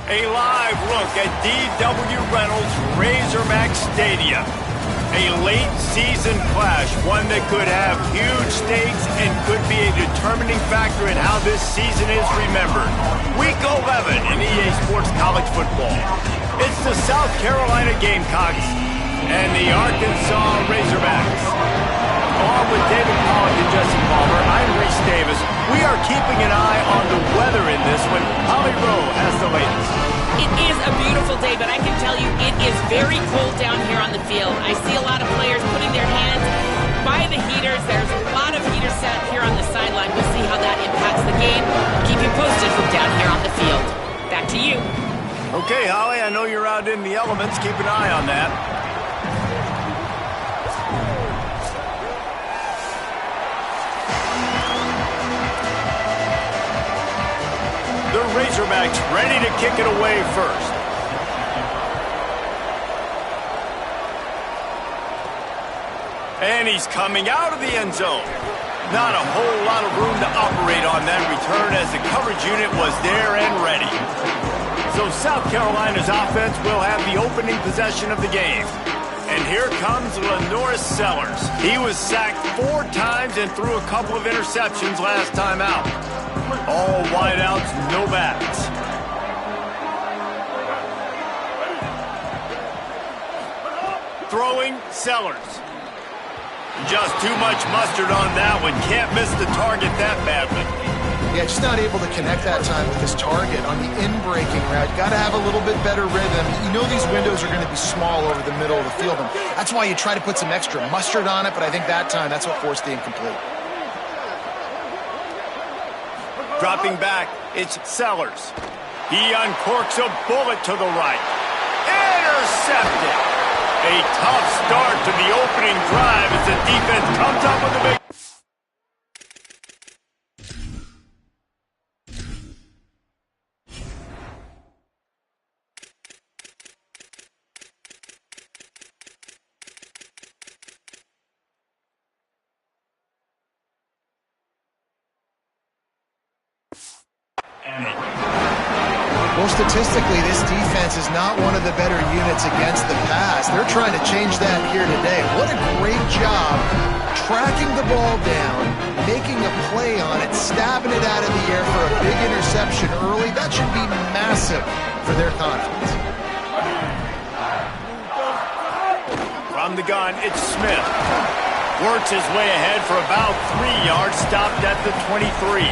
A live look at D.W. Reynolds Razorback Stadium. A late-season clash, one that could have huge stakes and could be a determining factor in how this season is remembered. Week 11 in EA Sports College Football. It's the South Carolina Gamecocks and the Arkansas Razorbacks. Along with David Pollock and Jesse Palmer, I'm Reese Davis. We are keeping an eye on the weather in this one. Holly Rowe has the latest. It is a beautiful day, but I can tell you it is very cold down here on the field. I see a lot of players putting their hands by the heaters. There's a lot of heaters set here on the sideline. We'll see how that impacts the game. Keep you posted from down here on the field. Back to you. Okay, Holly, I know you're out in the elements. Keep an eye on that. The Razorbacks ready to kick it away first. And he's coming out of the end zone. Not a whole lot of room to operate on that return as the coverage unit was there and ready. So South Carolina's offense will have the opening possession of the game. And here comes Lenoris Sellers. He was sacked 4 times and threw a couple of interceptions last time out. All wideouts, no backs. Throwing, Sellers. Just too much mustard on that one. Can't miss the target that badly. Yeah, just not able to connect that time with his target on the in-breaking route. Got to have a little bit better rhythm. You know these windows are going to be small over the middle of the field, and that's why you try to put some extra mustard on it, but I think that time that's what forced the incomplete. Dropping back, it's Sellers. He uncorks a bullet to the right. Intercepted. A tough start to the opening drive as the defense comes up with a big... Well, statistically, this defense is not one of the better units against the pass. They're trying to change that here today. What a great job tracking the ball down, making a play on it, stabbing it out of the air for a big interception early. That should be massive for their confidence. From the gun, it's Smith. Works his way ahead for about 3 yards, stopped at the 23.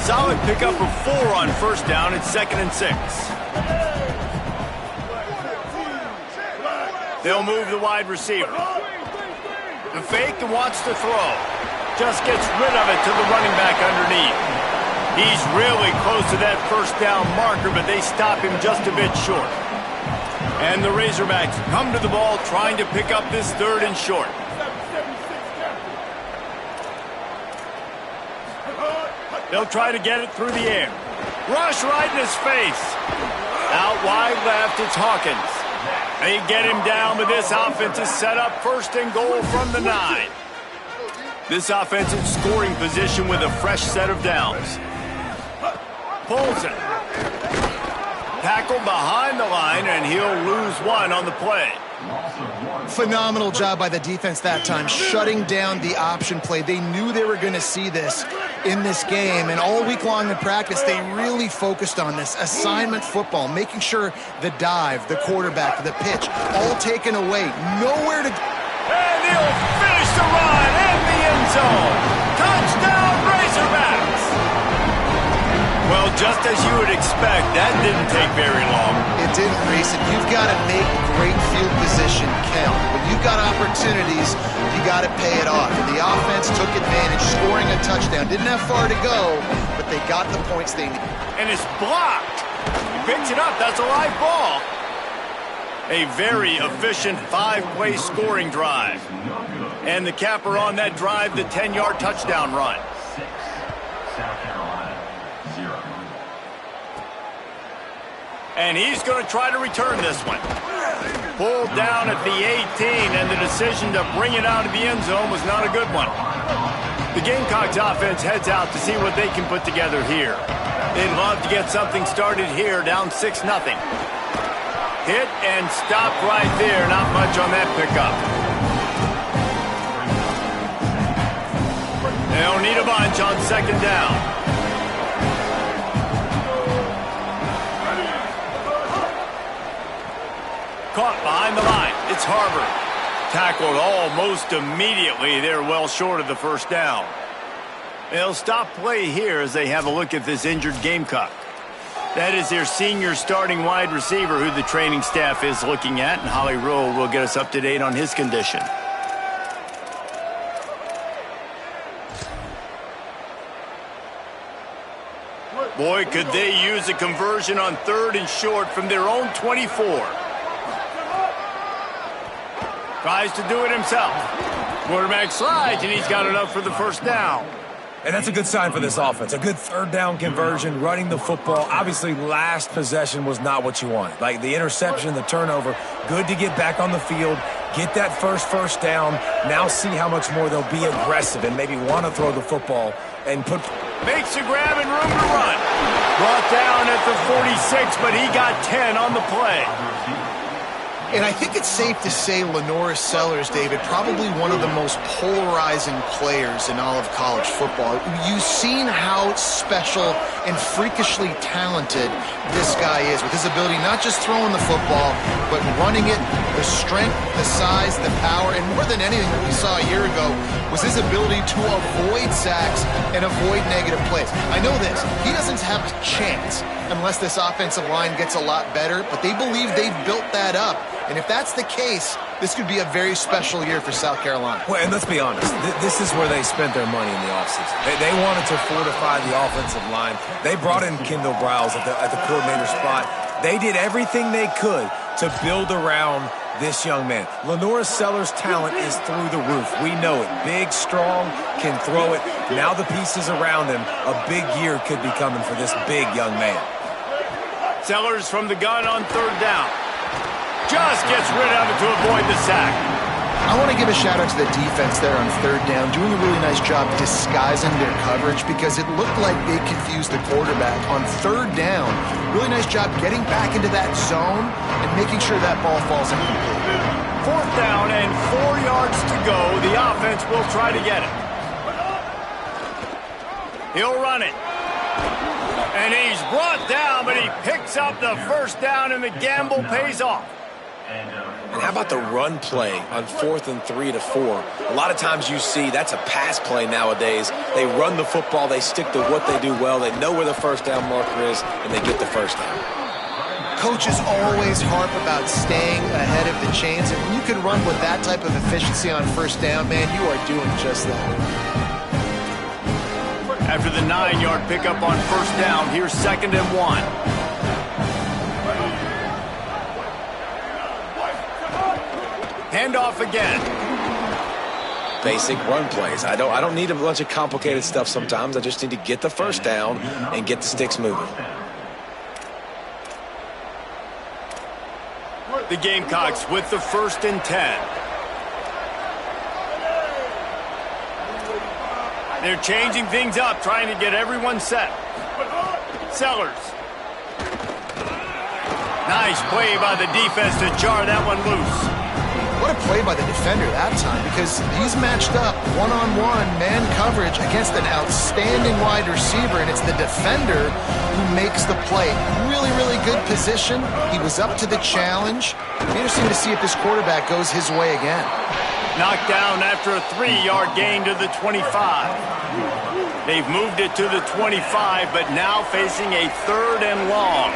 Solid pickup of 4 on first down. It's 2nd and 6. They'll move the wide receiver. The fake and wants to throw. Just gets rid of it to the running back underneath. He's really close to that first down marker, but they stop him just a bit short. And the Razorbacks come to the ball trying to pick up this 3rd and short. They'll try to get it through the air. Rush right in his face. Out wide left, it's Hawkins. They get him down, but this offense is set up 1st and goal from the 9. This offense in scoring position with a fresh set of downs. Pulls it. Tackled behind the line, and he'll lose 1 on the play. Phenomenal job by the defense that time, shutting down the option play. They knew they were going to see this in this game, and all week long in practice, they really focused on this assignment football, making sure the dive, the quarterback, the pitch, all taken away. Nowhere to... And he'll finish the run in the end zone. Touchdown, Razorbacks! Well, just as you would expect, that didn't take very long. It didn't, Reese, and you've got to make great field position count. When you've got opportunities, you got to pay it off. And the offense took advantage, scoring a touchdown. Didn't have far to go, but they got the points they needed. And it's blocked. He picks it up. That's a live ball. A very efficient 5-play scoring drive. And the capper on that drive, the 10-yard touchdown run. And he's going to try to return this one. Pulled down at the 18, and the decision to bring it out of the end zone was not a good one. The Gamecocks offense heads out to see what they can put together here. They'd love to get something started here, down 6-0. Hit and stop right there. Not much on that pickup. They'll need a bunch on 2nd down. Caught behind the line. It's Harbor. Tackled almost immediately. They're well short of the 1st down. They'll stop play here as they have a look at this injured Gamecock. That is their senior starting wide receiver who the training staff is looking at, and Holly Rowe will get us up to date on his condition. Boy, could they use a conversion on 3rd and short from their own 24. Tries to do it himself. Quarterback slides, and he's got enough for the 1st down. And that's a good sign for this offense. A good 3rd down conversion, running the football. Obviously, last possession was not what you wanted. Like the interception, the turnover, good to get back on the field, get that first down. Now see how much more they'll be aggressive and maybe want to throw the football and put... Makes a grab and room to run. Brought down at the 46, but he got 10 on the play. And I think it's safe to say Lenora Sellers, David, probably one of the most polarizing players in all of college football. You've seen how special and freakishly talented this guy is with his ability not just throwing the football, but running it, the strength, the size, the power, and more than anything that we saw a year ago was his ability to avoid sacks and avoid negative plays. I know this. He doesn't have a chance unless this offensive line gets a lot better, but they believe they've built that up. And if that's the case, this could be a very special year for South Carolina. Well, and let's be honest, this is where they spent their money in the offseason. They wanted to fortify the offensive line. They brought in Kendall Briles at the coordinator spot. They did everything they could to build around this young man. Lenora Sellers' talent is through the roof. We know it. Big, strong, can throw it. Now the pieces around him, a big year could be coming for this big young man. Sellers from the gun on 3rd down. Just gets rid of it to avoid the sack. I want to give a shout out to the defense there on 3rd down, doing a really nice job disguising their coverage because it looked like they confused the quarterback on 3rd down. Really nice job getting back into that zone and making sure that ball falls incomplete. 4th down and 4 yards to go. The offense will try to get it. He'll run it. And he's brought down, but he picks up the 1st down, and the gamble pays off. And how about the run play on 4th and 3 to 4? A lot of times you see that's a pass play nowadays. They run the football, they stick to what they do well, they know where the 1st down marker is, and they get the 1st down. Coaches always harp about staying ahead of the chains, and when you can run with that type of efficiency on 1st down, man, you are doing just that. After the 9-yard pickup on 1st down, here's 2nd and 1. Handoff again. Basic run plays. I don't need a bunch of complicated stuff sometimes. I just need to get the 1st down and get the sticks moving. The Gamecocks with the 1st and 10. They're changing things up, trying to get everyone set. Sellers. Nice play by the defense to jar that one loose. What a play by the defender that time, because he's matched up one-on-one man coverage against an outstanding wide receiver, and it's the defender who makes the play. Really, really good position. He was up to the challenge. It'll be interesting to see if this quarterback goes his way again. Knocked down after a 3-yard gain to the 25. They've moved it to the 25, but now facing a 3rd and long.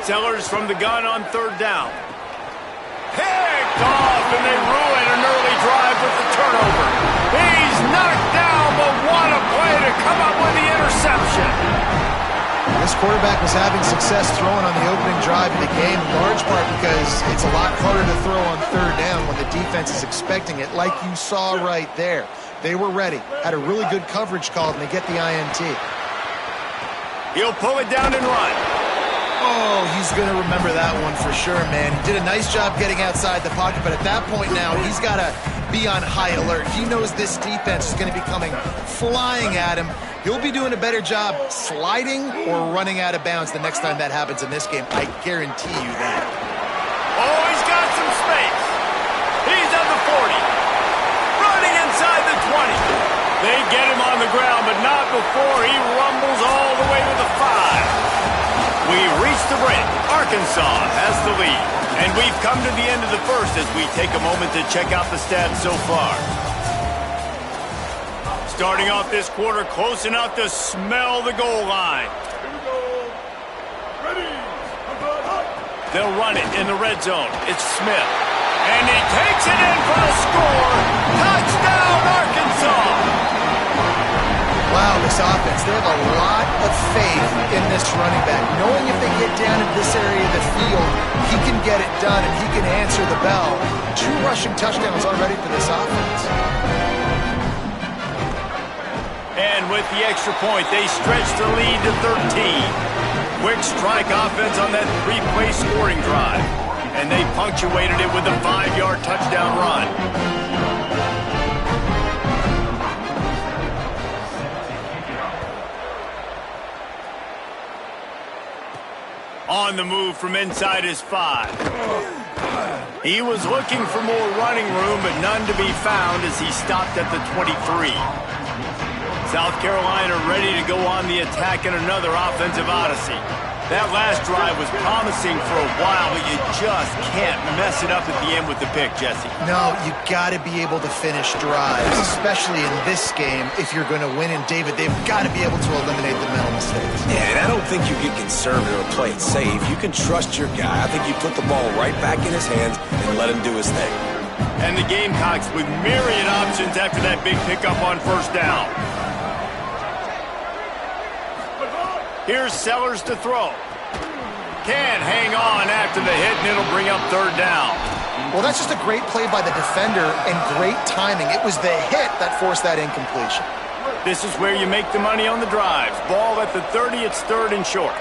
Sellers from the gun on 3rd down. Picked off, and they ruin an early drive with the turnover. He's knocked down, but what a play to come up with the interception. This quarterback was having success throwing on the opening drive of the game, in large part because it's a lot harder to throw on 3rd down when the defense is expecting it, like you saw right there. They were ready, had a really good coverage call, and they get the INT. He'll pull it down and run. Oh, Oh, he's going to remember that one for sure, man. He did a nice job getting outside the pocket, but at that point now, he's got to be on high alert. He knows this defense is going to be coming flying at him. He'll be doing a better job sliding or running out of bounds the next time that happens in this game. I guarantee you that. Oh, he's got some space. He's at the 40. Running inside the 20. They get him on the ground, but not before he rumbles all the way to the 5. We reach the break. Arkansas has the lead. And we've come to the end of the first as we take a moment to check out the stats so far. Starting off this quarter close enough to smell the goal line. Here we go. Ready. They'll run it in the red zone. It's Smith. And he takes it in for the score. Touchdown, Arkansas. Wow, this offense, they have a lot of faith in this running back. Knowing if they get down in this area of the field, he can get it done and he can answer the bell. 2 rushing touchdowns already for this offense. And with the extra point, they stretch the lead to 13. Quick strike offense on that 3-play scoring drive. And they punctuated it with a 5-yard touchdown run. On the move from inside his 5. He was looking for more running room, but none to be found as he stopped at the 23. South Carolina ready to go on the attack in another offensive odyssey. That last drive was promising for a while, but you just can't mess it up at the end with the pick, Jesse. No, you got to be able to finish drives, especially in this game if you're going to win. And David, they've got to be able to eliminate the mental mistakes. Yeah, and I don't think you get conservative or play it safe. You can trust your guy. I think you put the ball right back in his hands and let him do his thing. And the Gamecocks with myriad options after that big pickup on first down. Here's Sellers to throw. Can't hang on after the hit, and it'll bring up 3rd down. Well, that's just a great play by the defender and great timing. It was the hit that forced that incompletion. This is where you make the money on the drives. Ball at the 30, it's 3rd and short.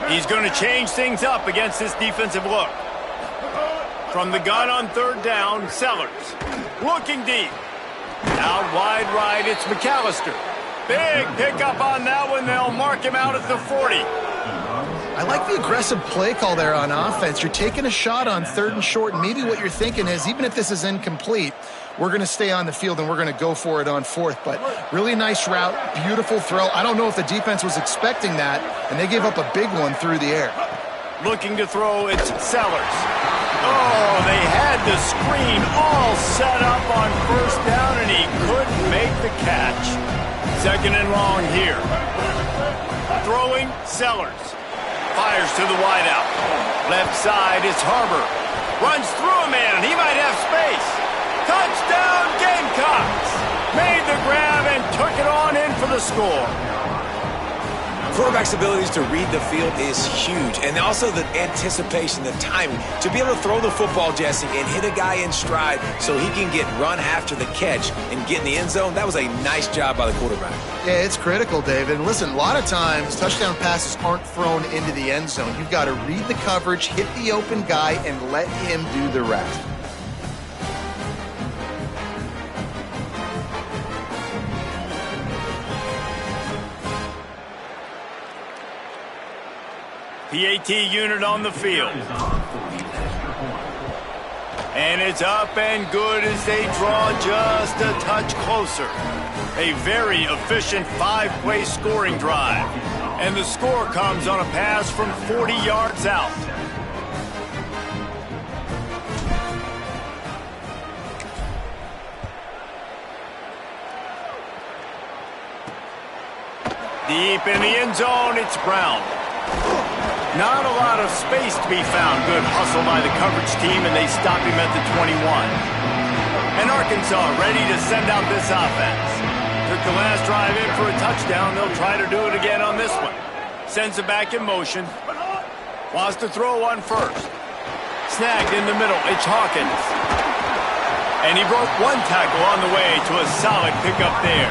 He's going to change things up against this defensive look. From the gun on 3rd down, Sellers. Looking deep. Out wide right, it's McAllister. Big pickup on that one. They'll mark him out at the 40. I like the aggressive play call there on offense. You're taking a shot on 3rd and short, and maybe what you're thinking is, even if this is incomplete, we're going to stay on the field and we're going to go for it on 4th. But really nice route, beautiful throw. I don't know if the defense was expecting that, and they gave up a big one through the air. Looking to throw, it's Sellers. Oh, they had the screen all set up on 1st down, and he couldn't make the catch. 2nd and long here. Throwing, Sellers. Fires to the wideout. Left side, it's Harbor. Runs through a man, and he might have space. Touchdown, Gamecocks! Made the grab and took it on in for the score. Quarterback's abilities to read the field is huge, and also the anticipation, the timing. To be able to throw the football, Jesse, and hit a guy in stride so he can get run after the catch and get in the end zone, that was a nice job by the quarterback. Yeah, it's critical, David. And listen, a lot of times touchdown passes aren't thrown into the end zone. You've got to read the coverage, hit the open guy, and let him do the rest. PAT unit on the field. And it's up and good as they draw just a touch closer. A very efficient 5-play scoring drive. And the score comes on a pass from 40 yards out. Deep in the end zone, it's Brown. Not a lot of space to be found. Good hustle by the coverage team, and they stop him at the 21. And Arkansas ready to send out this offense. Took the last drive in for a touchdown. They'll try to do it again on this one. Sends it back in motion. Wants to throw on 1st. Snagged in the middle. It's Hawkins. And he broke one tackle on the way to a solid pickup there.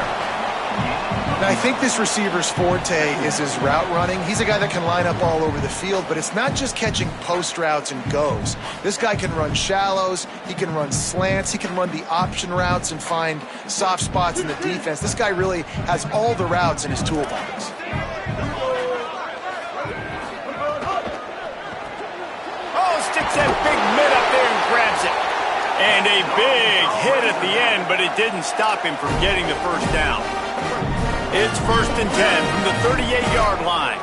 And I think this receiver's forte is his route running. He's a guy that can line up all over the field, but it's not just catching post routes and goes. This guy can run shallows, he can run slants, he can run the option routes and find soft spots in the defense. This guy really has all the routes in his toolbox. Oh, sticks that big mid up there and grabs it. And a big hit at the end, but it didn't stop him from getting the first down. It's 1st and 10 from the 38-yard line.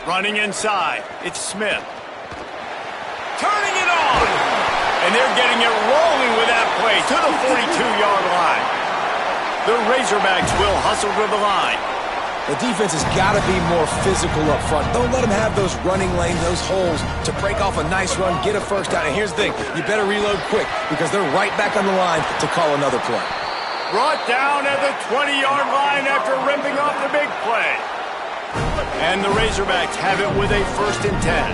Running inside, it's Smith. Turning it on! And they're getting it rolling with that play to the 42-yard line. The Razorbacks will hustle to the line. The defense has got to be more physical up front. Don't let them have those running lanes, those holes to break off a nice run, get a first down. And here's the thing, you better reload quick because they're right back on the line to call another play. Brought down at the 20-yard line after ripping off the big play. And the Razorbacks have it with a 1st and 10.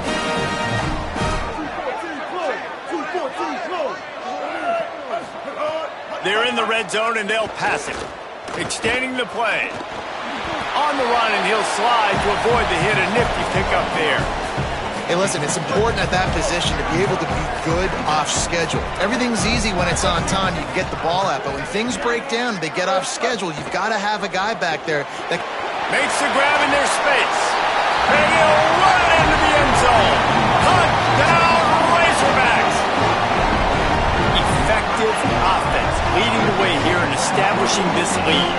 They're in the red zone and they'll pass it. Extending the play. On the run, and he'll slide to avoid the hit. A nifty pickup there. Hey, listen, it's important at that position to be able to be good off schedule. Everything's easy when it's on time. You can get the ball out, but when things break down, they get off schedule. You've got to have a guy back there that makes the grab in their space. And he'll run it into the end zone. Touchdown, Razorbacks. Effective offense leading the way here and establishing this lead.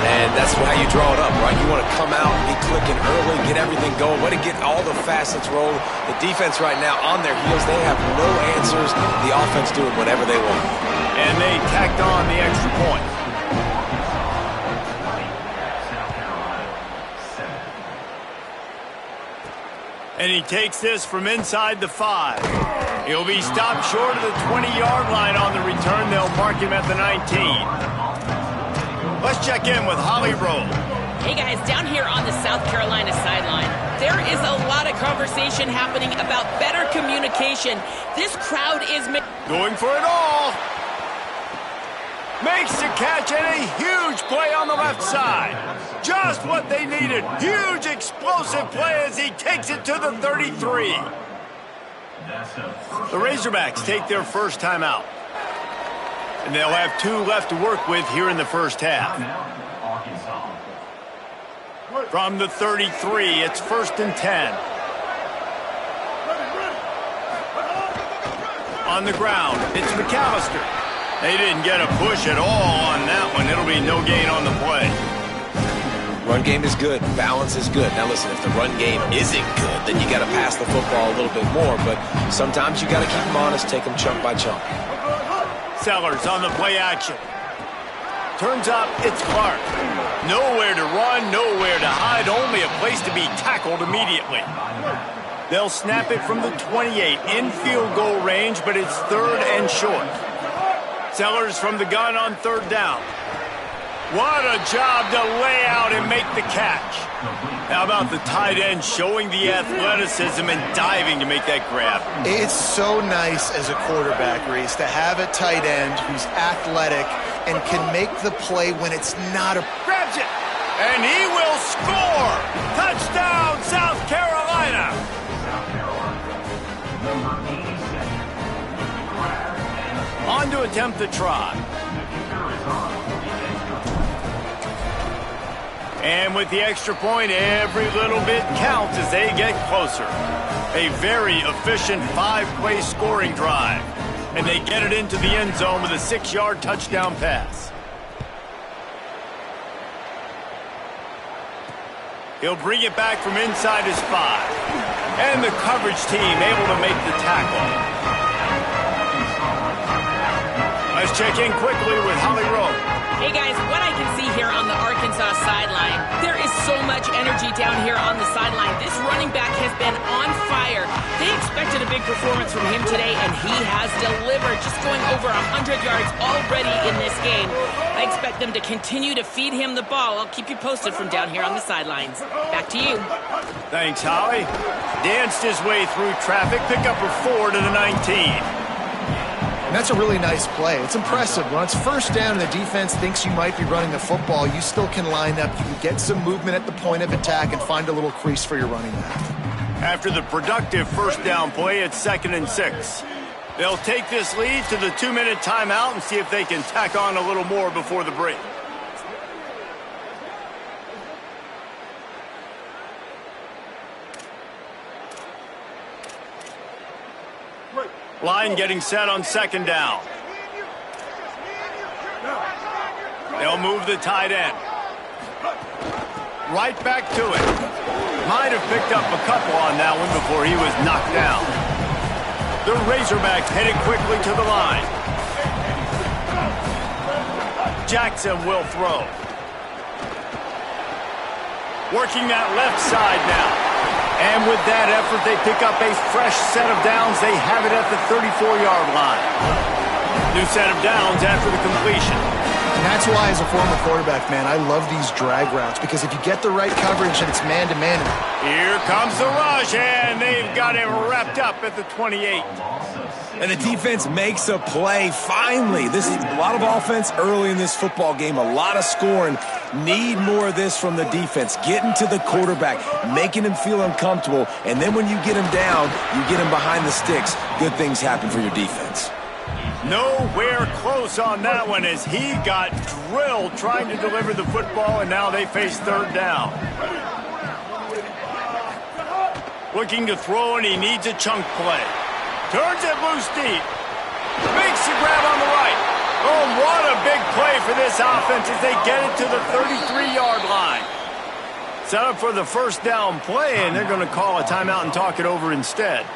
And that's how you draw it up, right? You want to come out, be clicking early, get everything going, way to get all the facets rolling. The defense right now on their heels, they have no answers. The offense doing whatever they want. And they tacked on the extra point. And he takes this from inside the 5. He'll be stopped short of the 20-yard line on the return. They'll mark him at the 19. Let's check in with Holly Rowe. Hey guys, down here on the South Carolina sideline, there is a lot of conversation happening about better communication. This crowd is going for it all. Makes the catch and a huge play on the left side. Just what they needed. Huge explosive play as he takes it to the 33. The Razorbacks take their first time out. And they'll have 2 left to work with here in the first half. From the 33, it's 1st and 10. On the ground, it's McAllister. They didn't get a push at all on that one. It'll be no gain on the play. Run game is good. Balance is good. Now listen, if the run game isn't good, then you got to pass the football a little bit more. But sometimes you got to keep them honest, take them chunk by chunk. Sellers on the play action. Turns up, it's Clark. Nowhere to run, nowhere to hide, only a place to be tackled immediately. They'll snap it from the 28 in field goal range, but it's 3rd and short. Sellers from the gun on 3rd down. What a job to lay out and make the catch. How about the tight end showing the athleticism and diving to make that grab? It's so nice as a quarterback, Reese, to have a tight end who's athletic and can make the play when it's not a... Grabs it, and he will score! Touchdown, South Carolina! On to attempt the try. And with the extra point, every little bit counts as they get closer. A very efficient 5-play scoring drive. And they get it into the end zone with a 6-yard touchdown pass. He'll bring it back from inside his 5. And the coverage team able to make the tackle. Let's check in quickly with Holly Rowe. Hey guys, what I can see here on the Arkansas sideline, there is so much energy down here on the sideline. This running back has been on fire. They expected a big performance from him today, and he has delivered, just going over 100 yards already in this game. I expect them to continue to feed him the ball. I'll keep you posted from down here on the sidelines. Back to you. Thanks, Holly. Danced his way through traffic, pick up a 4 to the 19. That's a really nice play. It's impressive. When it's first down and the defense thinks you might be running the football, you still can line up. You can get some movement at the point of attack and find a little crease for your running back. After the productive first down play, it's 2nd and 6. They'll take this lead to the 2-minute timeout and see if they can tack on a little more before the break. Line getting set on 2nd down. They'll move the tight end. Right back to it. Might have picked up a couple on that one before he was knocked down. The Razorbacks headed quickly to the line. Jackson will throw. Working that left side now. And with that effort, they pick up a fresh set of downs. They have it at the 34-yard line. New set of downs after the completion. And that's why, as a former quarterback, man, I love these drag routes, because if you get the right coverage and it's man-to-man. Here comes the rush, and they've got him wrapped up at the 28. And the defense makes a play, finally. This is a lot of offense early in this football game, a lot of scoring. Need more of this from the defense. Getting to the quarterback, making him feel uncomfortable, and then when you get him down, you get him behind the sticks. Good things happen for your defense. Nowhere close on that one as he got drilled trying to deliver the football, and now they face 3rd down. Looking to throw, and he needs a chunk play. Turns it loose deep. Makes the grab on the right. Oh, what a big play for this offense as they get it to the 33-yard line. Set up for the first down play, and they're going to call a timeout and talk it over instead.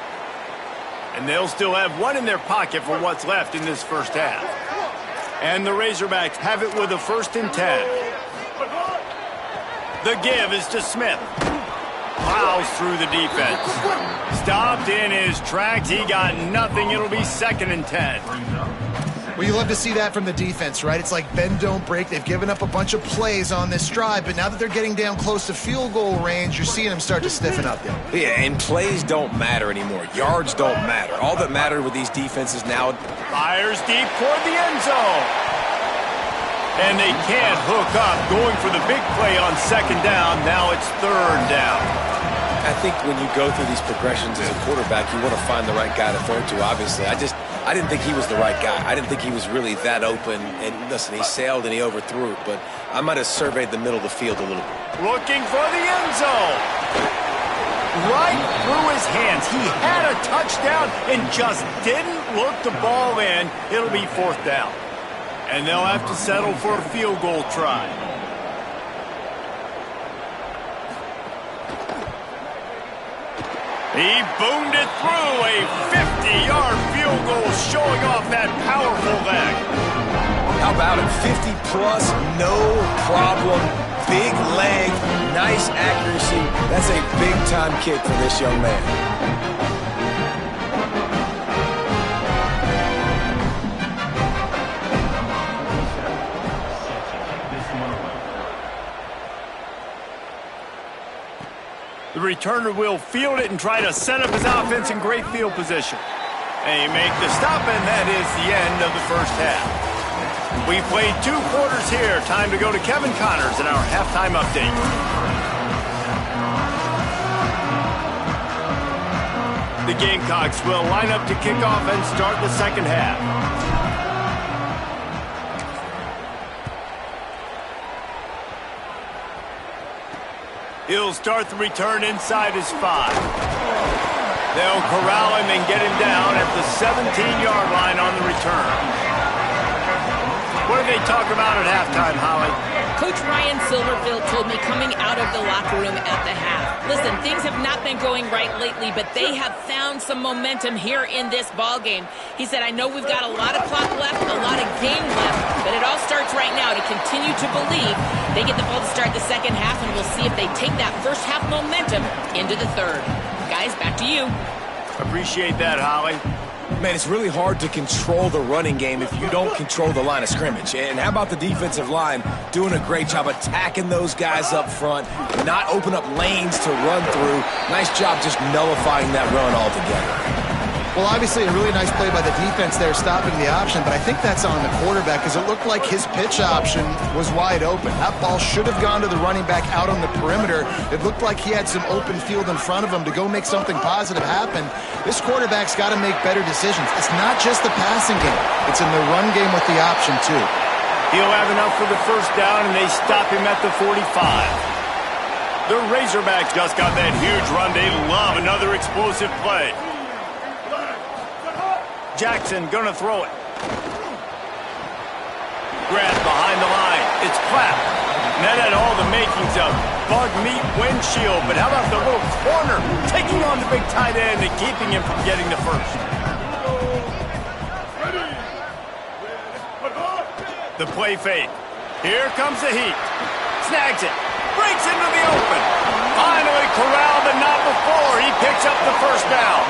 And they'll still have one in their pocket for what's left in this first half. And the Razorbacks have it with a 1st and 10. The give is to Smith. Plows through the defense. Stopped in his tracks. He got nothing. It'll be 2nd and 10. Well, you love to see that from the defense, right? It's like bend, don't break. They've given up a bunch of plays on this drive, but now that they're getting down close to field goal range, you're seeing them start to stiffen up there. Yeah, and plays don't matter anymore. Yards don't matter. All that matters with these defenses now. Fires deep toward the end zone. And they can't hook up. Going for the big play on 2nd down. Now it's 3rd down. I think when you go through these progressions as a quarterback, you want to find the right guy to throw to, obviously. I didn't think he was the right guy. I didn't think he was really that open. And listen, he sailed and he overthrew it, but I might have surveyed the middle of the field a little bit. Looking for the end zone. Right through his hands. He had a touchdown and just didn't look the ball in. It'll be 4th down. And they'll have to settle for a field goal try. He boomed it through a 50-yard field goal, showing off that powerful leg. How about it? 50-plus, no problem. Big leg, nice accuracy. That's a big-time kick for this young man. The returner will field it and try to set up his offense in great field position. And he make the stop, and that is the end of the first half. We played 2 quarters here. Time to go to Kevin Connors in our halftime update. The Gamecocks will line up to kick off and start the second half. He'll start the return inside his 5. They'll corral him and get him down at the 17-yard line on the return. What did they talk about at halftime, Holly? Coach Ryan Silverfield told me coming out of the locker room at the half. Listen, things have not been going right lately, but they have found some momentum here in this ball game. He said, I know we've got a lot of clock left, a lot of game left, but it all starts right now to continue to believe they get the ball to start the second half, and we'll see if they take that first half momentum into the third. Guys, back to you. Appreciate that, Holly. Man, it's really hard to control the running game if you don't control the line of scrimmage. And how about the defensive line doing a great job attacking those guys up front, not open up lanes to run through. Nice job just nullifying that run altogether. Well, obviously a really nice play by the defense there stopping the option, but I think that's on the quarterback because it looked like his pitch option was wide open. That ball should have gone to the running back out on the perimeter. It looked like he had some open field in front of him to go make something positive happen. This quarterback's got to make better decisions. It's not just the passing game. It's in the run game with the option, too. He'll have enough for the first down, and they stop him at the 45. The Razorbacks just got that huge run. They love another explosive play. Jackson gonna throw it. Grab behind the line. It's Clapp. And that had all the makings of bug meat windshield. But how about the little corner taking on the big tight end and keeping him from getting the first? The play fake. Here comes the heat. Snags it. Breaks into the open. Finally corralled, but not before. He picks up the first down.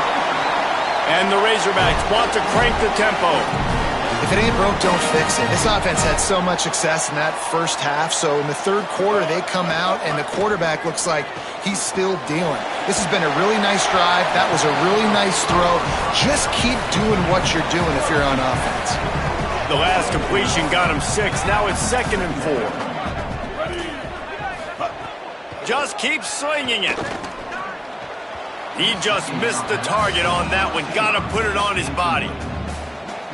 And the Razorbacks want to crank the tempo. If it ain't broke, don't fix it. This offense had so much success in that first half, so in the third quarter they come out and the quarterback looks like he's still dealing. This has been a really nice drive. That was a really nice throw. Just keep doing what you're doing if you're on offense. The last completion got him 6. Now it's 2nd and 4. Just keep slinging it. He just missed the target on that one. Got to put it on his body.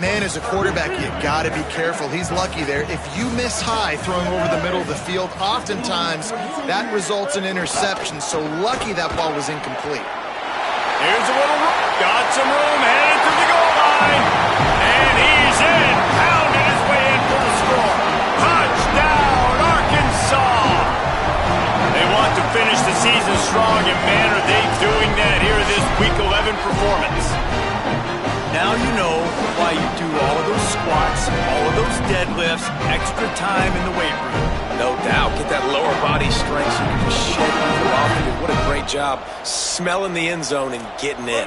Man, as a quarterback, you got to be careful. He's lucky there. If you miss high throwing over the middle of the field, oftentimes that results in interception. So lucky that ball was incomplete. Here's a little room. Got some room. Headed to the goal line. And he's in. Pounded his way in for the score. Touchdown, Arkansas. They want to finish the season strong, and man, are they doing that here in this Week 11 performance. Now you know why you do all of those squats, all of those deadlifts, extra time in the weight room. No doubt. Get that lower body strength so you can just shed people off of it. What a great job smelling the end zone and getting in.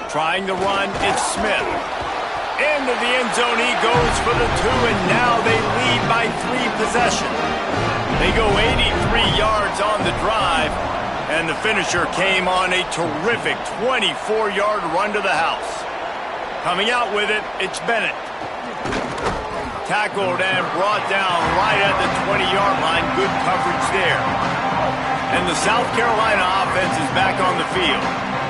Trying the run, it's Smith. Into the end zone he goes for the 2, and now they lead by 3 possessions. They go 83 yards on the drive, and the finisher came on a terrific 24-yard run to the house. Coming out with it, it's Bennett. Tackled and brought down right at the 20-yard line. Good coverage there. And the South Carolina offense is back on the field.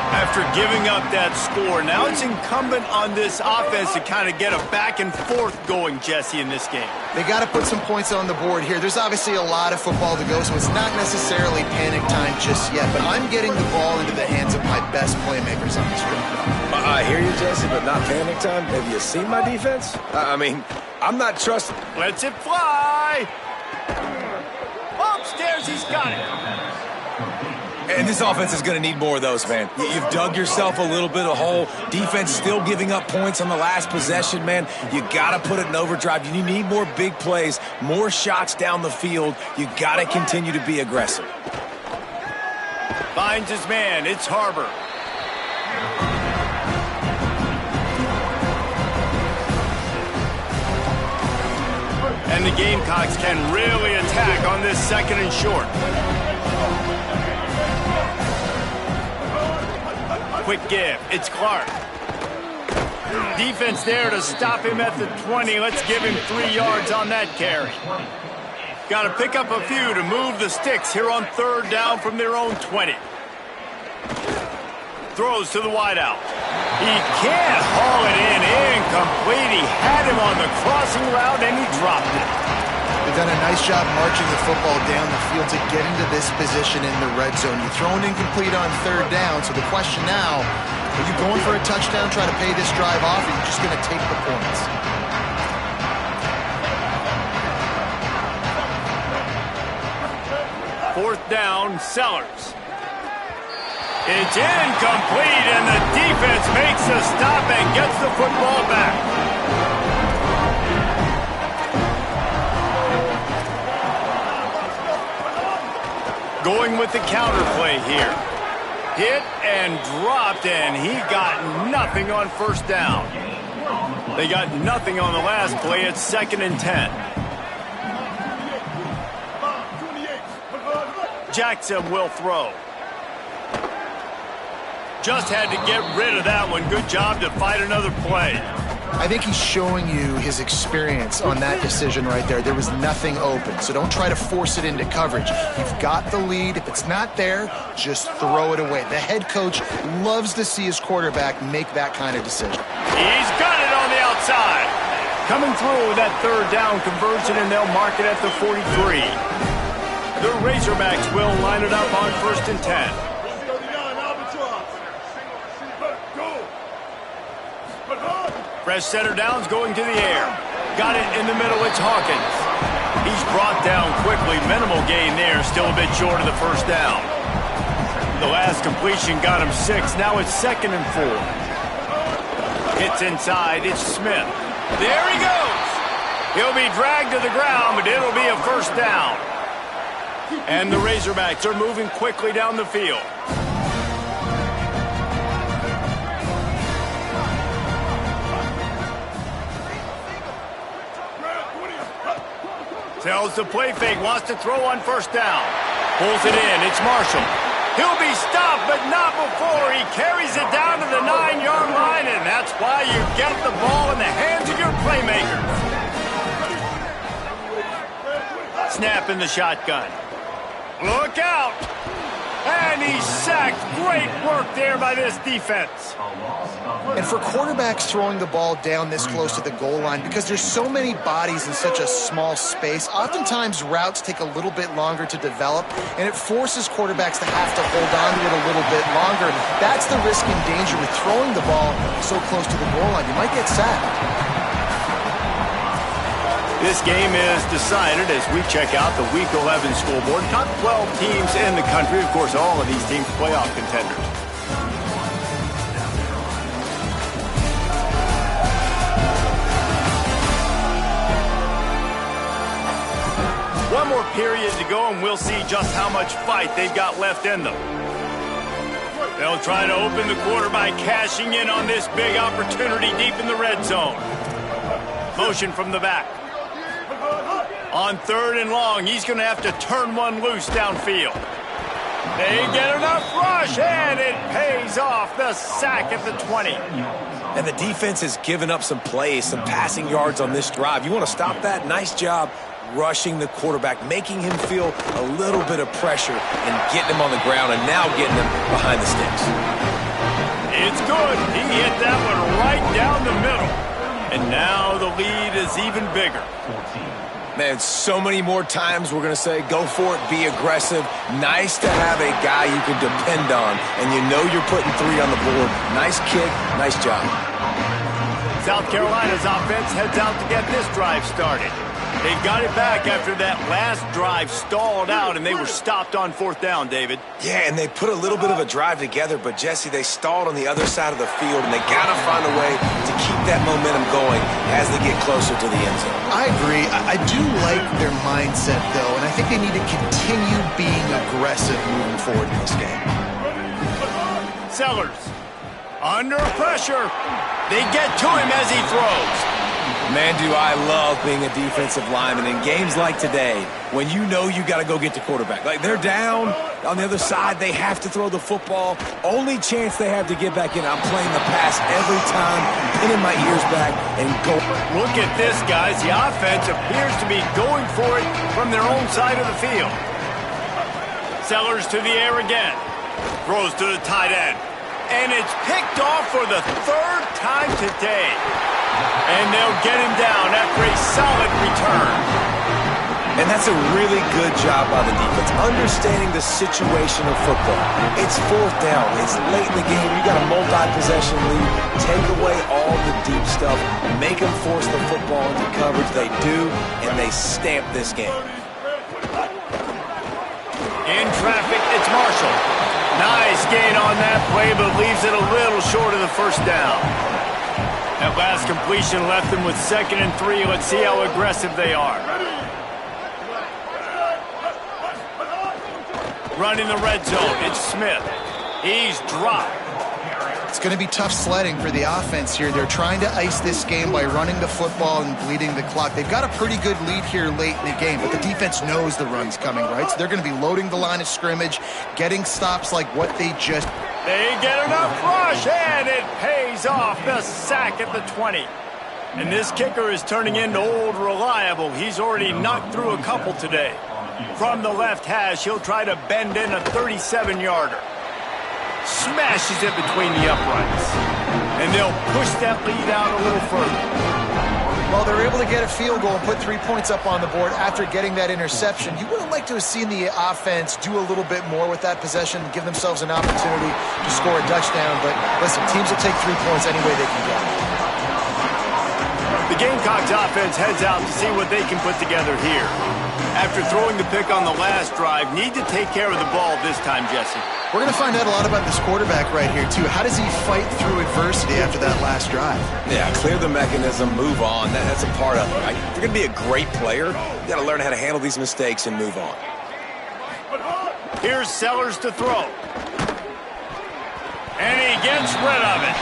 After giving up that score, now it's incumbent on this offense to kind of get a back and forth going, Jesse, in this game. They got to put some points on the board here. There's obviously a lot of football to go, so it's not necessarily panic time just yet, but I'm getting the ball into the hands of my best playmakers on this field. I hear you, Jesse, but not panic time. Have you seen my defense? I mean, I'm not trusting. Lets it fly. Upstairs, he's got it. And this offense is going to need more of those, man. You've dug yourself a little bit of hole. Defense still giving up points on the last possession, man. You got to put it in overdrive. You need more big plays, more shots down the field. You got to continue to be aggressive. Finds his man. It's Harbor. And the Gamecocks can really attack on this 2nd and short. Quick give. It's Clark. Defense there to stop him at the 20. Let's give him 3 yards on that carry. Got to pick up a few to move the sticks here on 3rd down from their own 20. Throws to the wideout. He can't haul it in. Incomplete. He had him on the crossing route and he dropped it. They've done a nice job marching the football down the field to get into this position in the red zone. You throw an incomplete on 3rd down, so the question now, are you going for a touchdown, try to pay this drive off, or are you just going to take the points? Fourth down, Sellers. It's incomplete, and the defense makes a stop and gets the football back. Going with the counter play here. Hit and dropped, and he got nothing on 1st down. They got nothing on the last play. It's 2nd and 10. Jackson will throw. Just had to get rid of that one. Good job to fight another play. I think he's showing you his experience on that decision right there. There was nothing open, so don't try to force it into coverage. You've got the lead. If it's not there, just throw it away. The head coach loves to see his quarterback make that kind of decision. He's got it on the outside. Coming through with that third down conversion, and they'll mark it at the 43. The Razorbacks will line it up on 1st and 10. Fresh center downs going to the air. Got it in the middle. It's Hawkins. He's brought down quickly. Minimal gain there. Still a bit short of the first down. The last completion got him 6. Now it's 2nd and 4. Hits inside. It's Smith. There he goes. He'll be dragged to the ground, but it'll be a first down. And the Razorbacks are moving quickly down the field. Tells the play fake, wants to throw on 1st down. Pulls it in, it's Marshall. He'll be stopped, but not before. He carries it down to the 9-yard line, and that's why you get the ball in the hands of your playmakers. Snap in the shotgun. Look out! And he's sacked. Great work there by this defense. And for quarterbacks throwing the ball down this close to the goal line, because there's so many bodies in such a small space, oftentimes routes take a little bit longer to develop, and it forces quarterbacks to have to hold on to it a little bit longer. That's the risk and danger with throwing the ball so close to the goal line. You might get sacked. This game is decided as we check out the Week 11 scoreboard. Top 12 teams in the country. Of course, all of these teams playoff contenders. One more period to go, and we'll see just how much fight they've got left in them. They'll try to open the quarter by cashing in on this big opportunity deep in the red zone. Motion from the back. On 3rd and long, he's going to have to turn one loose downfield. They get enough rush, and it pays off. The sack at the 20. And the defense has given up some plays, some passing yards on this drive. You want to stop that? Nice job rushing the quarterback, making him feel a little bit of pressure and getting him on the ground and now getting him behind the sticks. It's good. He hit that one right down the middle. And now the lead is even bigger. Man, so many more times we're going to say, go for it, be aggressive. Nice to have a guy you can depend on, and you know you're putting 3 on the board. Nice kick, nice job. South Carolina's offense heads out to get this drive started. They got it back after that last drive stalled out, and they were stopped on 4th down, David. Yeah, and they put a little bit of a drive together, but, Jesse, they stalled on the other side of the field, and they got to find a way to keep that momentum going as they get closer to the end zone. I agree. I do like their mindset, though, and I think they need to continue being aggressive moving forward in this game. Sellers, under pressure. They get to him as he throws. Man, do I love being a defensive lineman in games like today when you know you got to go get the quarterback. Like, they're down on the other side. They have to throw the football. Only chance they have to get back in. I'm playing the pass every time, pinning my ears back and go. Look at this, guys. The offense appears to be going for it from their own side of the field. Sellers to the air again. Throws to the tight end. And it's picked off for the 3rd time today. And they'll get him down after a solid return. And that's a really good job by the defense, understanding the situation of football. It's 4th down. It's late in the game. You got a multi-possession lead. Take away all the deep stuff. Make them force the football into coverage. They do, and they stamp this game. In traffic, it's Marshall. Nice gain on that play, but leaves it a little short of the 1st down. That last completion left them with 2nd and 3. Let's see how aggressive they are. Running the red zone. It's Smith. He's dropped. It's going to be tough sledding for the offense here. They're trying to ice this game by running the football and bleeding the clock. They've got a pretty good lead here late in the game, but the defense knows the run's coming, right? So they're going to be loading the line of scrimmage, getting stops like what they just... They get enough rush, and it pays off. The sack at the 20. And this kicker is turning into old reliable. He's already knocked through a couple today. From the left hash, he'll try to bend in a 37-yarder. Smashes it between the uprights. And they'll push that lead out a little further. Well, they're able to get a field goal and put 3 points up on the board after getting that interception. You would have liked to have seen the offense do a little bit more with that possession, give themselves an opportunity to score a touchdown. But listen, teams will take 3 points any way they can get. The Gamecocks offense heads out to see what they can put together here. After throwing the pick on the last drive, need to take care of the ball this time, Jesse. We're going to find out a lot about this quarterback right here, too. How does he fight through adversity after that last drive? Yeah, clear the mechanism, move on. That's a part of it. Right? If you're going to be a great player, you got to learn how to handle these mistakes and move on. Here's Sellers to throw. And he gets rid of it.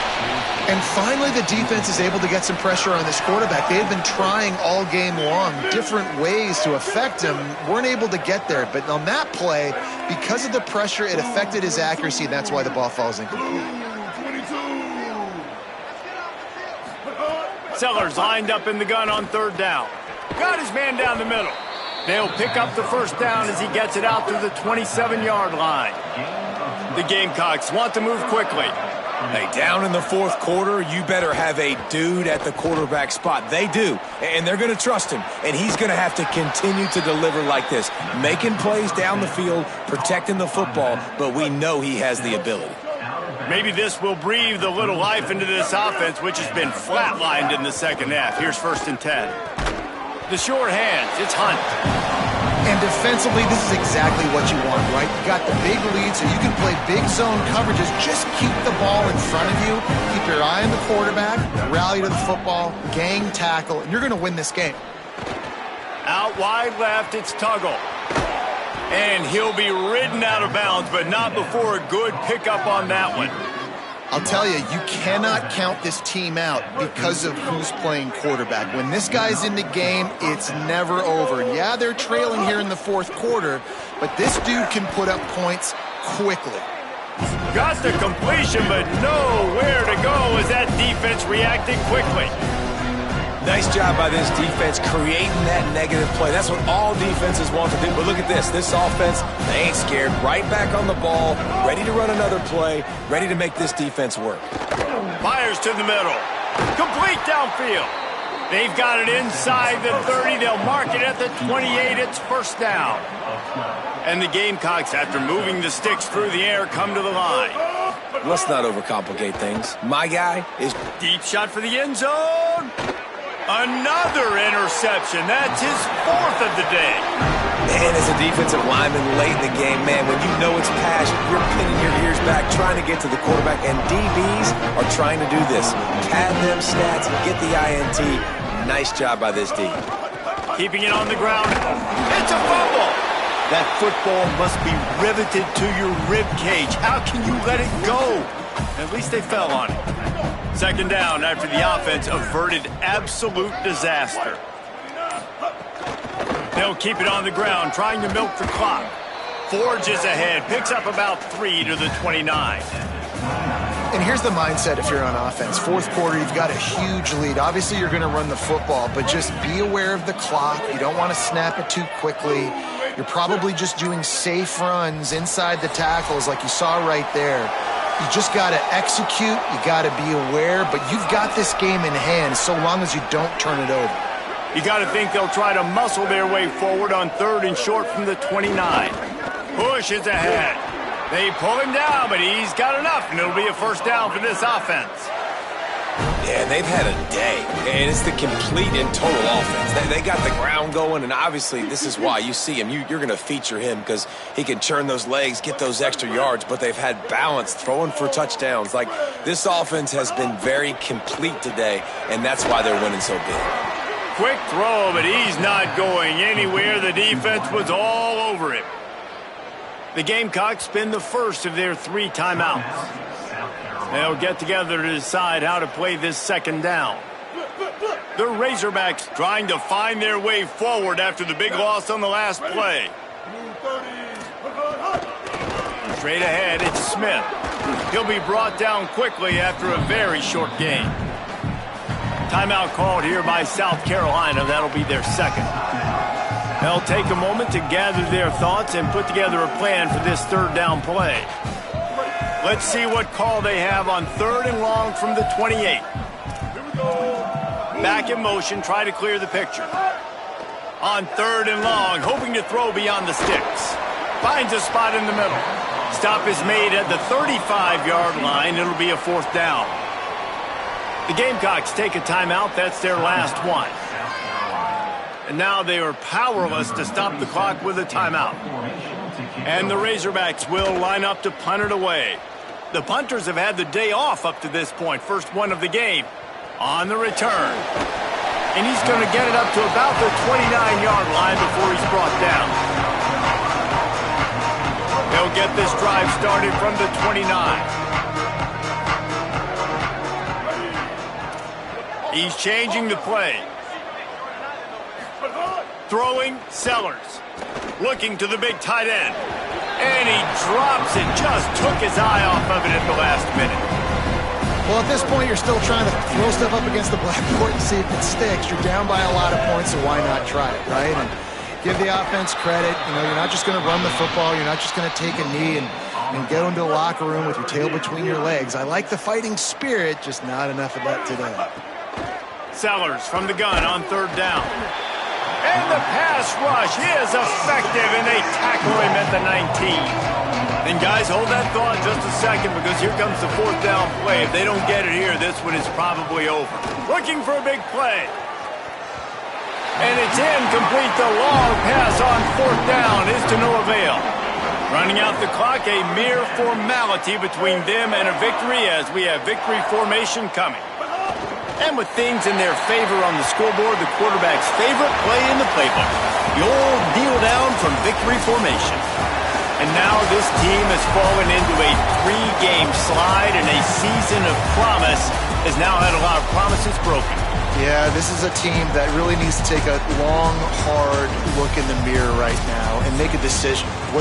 And finally, the defense is able to get some pressure on this quarterback. They had been trying all game long different ways to affect him, weren't able to get there. But on that play, because of the pressure, it affected his accuracy, and that's why the ball falls incomplete. Sellers lined up in the gun on third down. Got his man down the middle. They'll pick up the first down as he gets it out to the 27-yard line. The Gamecocks want to move quickly. Hey, down in the fourth quarter, you better have a dude at the quarterback spot. They do, and they're going to trust him, and he's going to have to continue to deliver like this, making plays down the field, protecting the football, but we know he has the ability. Maybe this will breathe a little life into this offense, which has been flatlined in the second half. Here's 1st and 10. The short hands, it's Hunt. And defensively, this is exactly what you want, right? You got the big lead, so you can play big zone coverages. Just keep the ball in front of you. Keep your eye on the quarterback, rally to the football, gang tackle, and you're going to win this game. Out wide left, it's Tuggle. And he'll be ridden out of bounds, but not before a good pickup on that one. I'll tell you, you cannot count this team out because of who's playing quarterback. When this guy's in the game, it's never over. And yeah, they're trailing here in the fourth quarter, but this dude can put up points quickly. Got the completion, but nowhere to go as that defense reacted quickly. Nice job by this defense creating that negative play. That's what all defenses want to do. But look at this. This offense, they ain't scared. Right back on the ball, ready to run another play, ready to make this defense work. Fires to the middle. Complete downfield. They've got it inside the 30. They'll mark it at the 28. It's first down. And the Gamecocks, after moving the sticks through the air, come to the line. Let's not overcomplicate things. My guy is... Deep shot for the end zone. Another interception. That's his 4th of the day. Man, as a defensive lineman late in the game, man, when you know it's pass, you're pinning your ears back, trying to get to the quarterback, and DBs are trying to do this. Pad them stats, get the INT. Nice job by this D. Keeping it on the ground. It's a fumble. That football must be riveted to your rib cage. How can you let it go? At least they fell on it. Second down after the offense averted absolute disaster. They'll keep it on the ground, trying to milk the clock. Forges ahead, picks up about 3 to the 29. And here's the mindset if you're on offense. Fourth quarter, you've got a huge lead. Obviously, you're going to run the football, but just be aware of the clock. You don't want to snap it too quickly. You're probably just doing safe runs inside the tackles like you saw right there. You just got to execute. You got to be aware, but you've got this game in hand so long as you don't turn it over. You got to think they'll try to muscle their way forward on 3rd and short from the 29. Push is ahead. They pull him down, but he's got enough, and it'll be a first down for this offense. Yeah, they've had a day, and it's the complete and total offense. They got the ground going, and obviously this is why you see him. You're going to feature him because he can churn those legs, get those extra yards, but they've had balance, throwing for touchdowns. Like, this offense has been very complete today, and that's why they're winning so big. Quick throw, but he's not going anywhere. The defense was all over him. The Gamecocks spend the first of their 3 timeouts. They'll get together to decide how to play this second down. The Razorbacks trying to find their way forward after the big loss on the last play. Straight ahead, it's Smith. He'll be brought down quickly after a very short game. Timeout called here by South Carolina. That'll be their second. They'll take a moment to gather their thoughts and put together a plan for this third down play. Let's see what call they have on 3rd and long from the 28. Back in motion, try to clear the picture. On 3rd and long, hoping to throw beyond the sticks. Finds a spot in the middle. Stop is made at the 35-yard line. It'll be a 4th down. The Gamecocks take a timeout. That's their last one. And now they are powerless to stop the clock with a timeout. And the Razorbacks will line up to punt it away. The punters have had the day off up to this point. First one of the game on the return. And he's going to get it up to about the 29-yard line before he's brought down. They'll get this drive started from the 29. He's changing the play. Throwing, Sellers. Looking to the big tight end. And he drops it. Just took his eye off of it at the last minute. Well, at this point, you're still trying to throw stuff up against the blackboard and see if it sticks. You're down by a lot of points, so why not try it, right? And give the offense credit. You know, you're not just going to run the football. You're not just going to take a knee and get into the locker room with your tail between your legs. I like the fighting spirit, just not enough of that today. Sellers from the gun on 3rd down. And the pass rush is effective, and they tackle him at the 19. And guys, hold that thought just a second, because here comes the 4th down play. If they don't get it here, this one is probably over. Looking for a big play. And it's incomplete. The long pass on 4th down is to no avail. Running out the clock, a mere formality between them and a victory, as we have victory formation coming. And with things in their favor on the scoreboard, the quarterback's favorite play in the playbook, the old kneel down from victory formation. And now this team has fallen into a 3-game slide, and a season of promise has now had a lot of promises broken. Yeah, this is a team that really needs to take a long, hard look in the mirror right now and make a decision. What